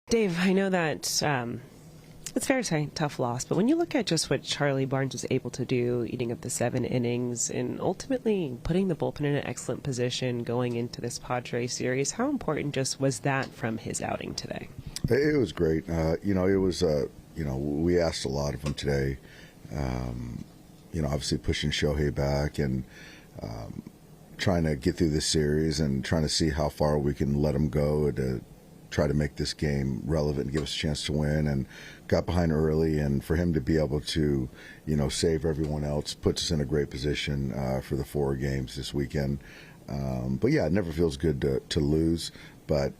Dave, I know that it's fair to say tough loss, but when you look at just what Charlie Barnes was able to do, eating up the 7 innings and ultimately putting the bullpen in an excellent position going into this Padres series, how important just was that from his outing today? It was great. It was, we asked a lot of him today. Obviously pushing Shohei back and trying to get through this series and trying to see how far we can let him go to try to make this game relevant and give us a chance to win, and got behind early, and for him to be able to, save everyone else puts us in a great position for the 4 games this weekend. But yeah, it never feels good to lose, but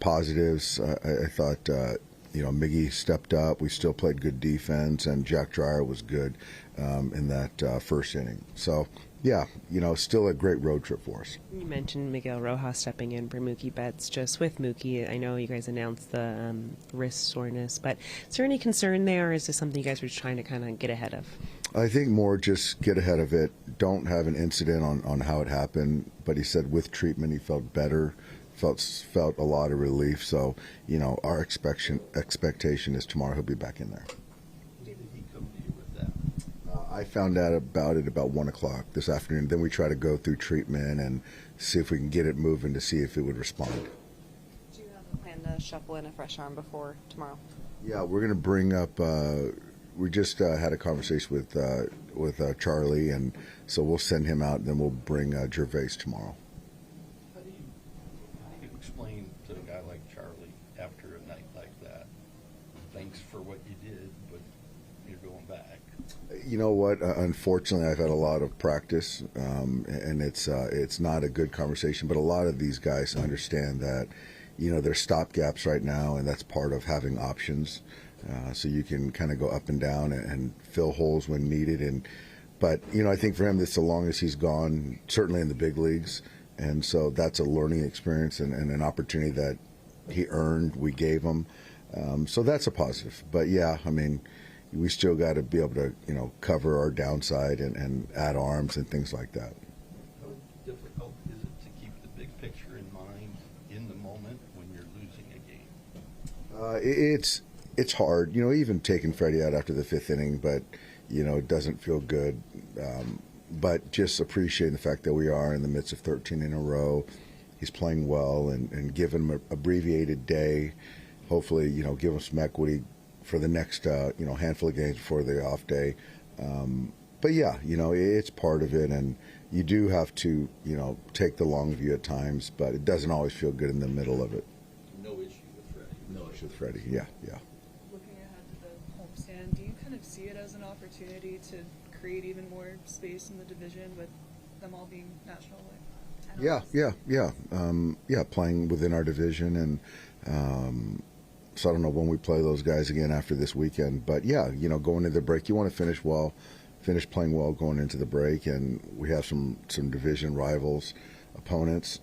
positives, I thought, Miggy stepped up. We still played good defense, and Jack Dreyer was good in that first inning. So, yeah, still a great road trip for us. You mentioned Miguel Rojas stepping in for Mookie Betts. Just with Mookie, I know you guys announced the wrist soreness, but is there any concern there, or is this something you guys were trying to kind of get ahead of? I think more just get ahead of it. Don't have an incident on how it happened, but he said with treatment he felt better. Felt a lot of relief. So, our expectation is tomorrow he'll be back in there. When did he come to you with that? I found out about it about 1 o'clock this afternoon. Then we try to go through treatment and see if we can get it moving to see if it would respond. Do you have a plan to shuffle in a fresh arm before tomorrow? Yeah, we're going to bring up. We just had a conversation with Charlie, and so we'll send him out. And then we'll bring Gervais tomorrow. How do you explain to a guy like Charlie after a night like that, thanks for what you did, but you're going back? You know what? Unfortunately, I've had a lot of practice, and it's not a good conversation. But a lot of these guys understand that, there's stopgaps right now, and that's part of having options. So you can kind of go up and down and fill holes when needed. But I think for him, that's the longest he's gone, certainly in the big leagues. And so that's a learning experience and an opportunity that he earned, we gave him. So that's a positive. But yeah, I mean, we still got to be able to, cover our downside and add arms and things like that. How difficult is it to keep the big picture in mind in the moment when you're losing a game? It's hard, even taking Freddie out after the 5th inning, but, it doesn't feel good. But just appreciating the fact that we are in the midst of 13 in a row. He's playing well and give him an abbreviated day. Hopefully, give him some equity for the next, handful of games before the off day. But yeah, it's part of it, and you do have to, take the long view at times, but it doesn't always feel good in the middle of it. No issue with Freddie. No issue with Freddie, yeah. Looking ahead to the homestand, do you kind of see it as an opportunity to create even more space in the division with them all being national? Yeah, playing within our division, and so I don't know when we play those guys again after this weekend. But yeah, going into the break, you want to finish playing well going into the break, and we have some division rivals, opponents.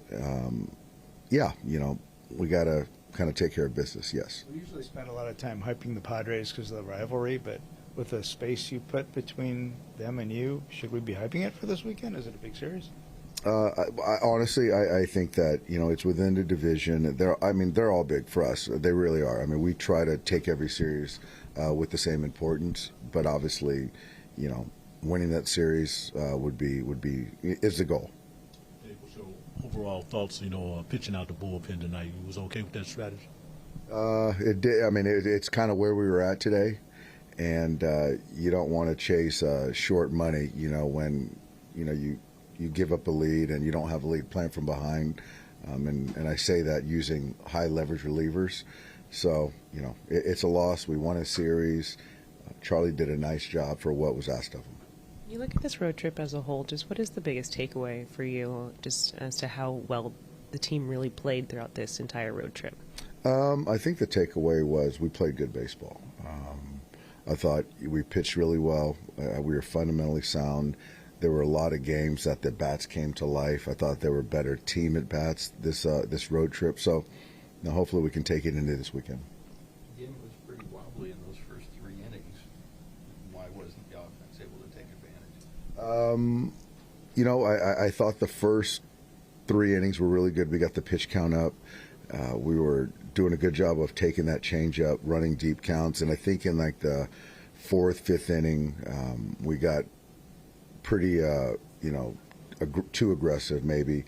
We got to kind of take care of business, yes. We usually spend a lot of time hyping the Padres because of the rivalry, but with the space you put between them and you, should we be hyping it for this weekend? Is it a big series? Honestly, I think that, it's within the division. They're all big for us. They really are. I mean, we try to take every series with the same importance, but obviously, winning that series is the goal. So overall thoughts, pitching out the bullpen tonight, you was okay with that strategy? It did. I mean, it's kind of where we were at today, and you don't want to chase short money. When you give up a lead and you don't have a lead playing from behind, and I say that using high leverage relievers. So it's a loss. We won a series. Charlie did a nice job for what was asked of him. You look at this road trip as a whole, just what is the biggest takeaway for you, just as to how well the team really played throughout this entire road trip? I think the takeaway was we played good baseball. I thought we pitched really well. We were fundamentally sound. There were a lot of games that the bats came to life. I thought there were better team at bats this road trip. So hopefully we can take it into this weekend. The game was pretty wobbly in those first 3 innings. Why wasn't the offense able to take advantage? I thought the first 3 innings were really good. We got the pitch count up. We were doing a good job of taking that changeup, running deep counts, and I think in like the fourth, fifth inning, we got pretty, too aggressive maybe.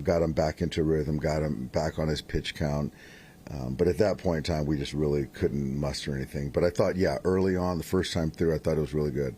Got him back into rhythm, got him back on his pitch count. But at that point in time, we just really couldn't muster anything. But I thought, early on, the first time through, I thought it was really good.